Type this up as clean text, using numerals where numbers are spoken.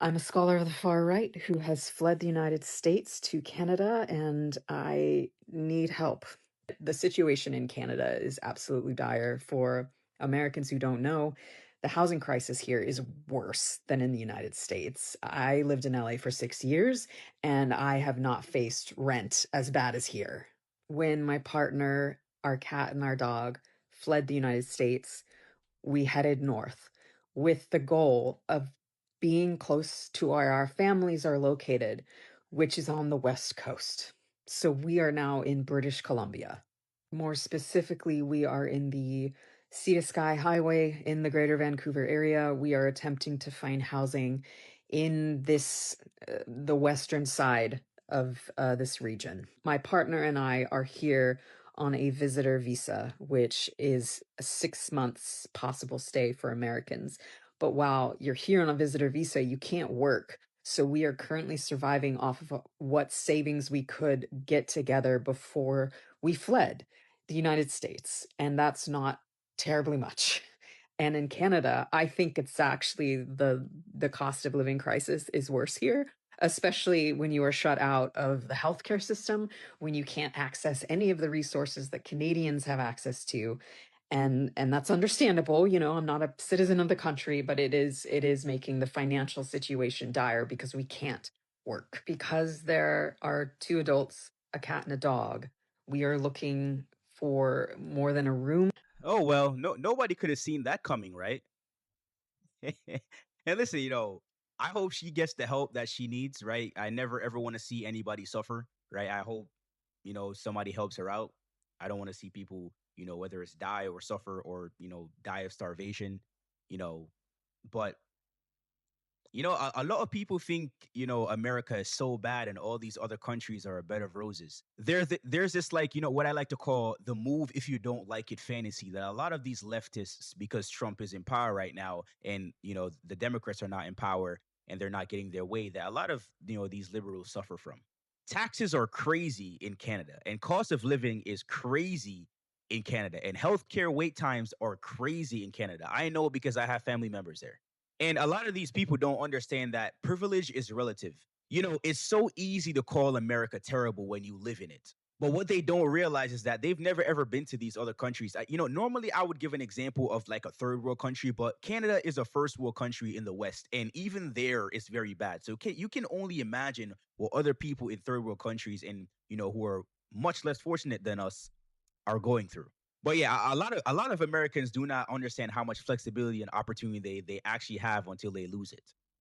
I'm a scholar of the far right who has fled the United States to Canada, and I need help. The situation in Canada is absolutely dire. For Americans who don't know, the housing crisis here is worse than in the United States. I lived in LA for 6 years, and I have not faced rent as bad as here. When my partner, our cat, and our dog fled the United States, we headed north with the goal of being close to where our families are located, which is on the West Coast. So we are now in British Columbia. More specifically, we are in the Sea to Sky Highway in the Greater Vancouver area. We are attempting to find housing in the western side of this region. My partner and I are here on a visitor visa, which is a 6 months possible stay for Americans. But while you're here on a visitor visa, you can't work. So we are currently surviving off of what savings we could get together before we fled the United States. And that's not terribly much. And in Canada, I think it's actually the cost of living crisis is worse here, especially when you are shut out of the healthcare system, when you can't access any of the resources that Canadians have access to. And that's understandable. I'm not a citizen of the country, but it is making the financial situation dire because we can't work. Because there are two adults, a cat and a dog, we are looking for more than a room. Oh well, nobody could have seen that coming, right? And listen, I hope she gets the help that she needs, right? I never ever want to see anybody suffer, right? I hope, somebody helps her out. I don't want to see people, whether it's die or suffer or, die of starvation, you know, but a lot of people think, America is so bad and all these other countries are a bed of roses. There's this, like, what I like to call the move if you don't like it fantasy that a lot of these leftists, because Trump is in power right now and, the Democrats are not in power and they're not getting their way, that a lot of, these liberals suffer from. Taxes are crazy in Canada and cost of living is crazy in Canada and healthcare wait times are crazy in Canada. I know because I have family members there. And a lot of these people don't understand that privilege is relative. It's so easy to call America terrible when you live in it. But what they don't realize is that they've never ever been to these other countries. Normally I would give an example of like a third world country, but Canada is a first world country in the West. And even there, it's very bad. So you can only imagine what other people in third world countries and, who are much less fortunate than us are going through. But yeah, a lot of Americans do not understand how much flexibility and opportunity they actually have until they lose it.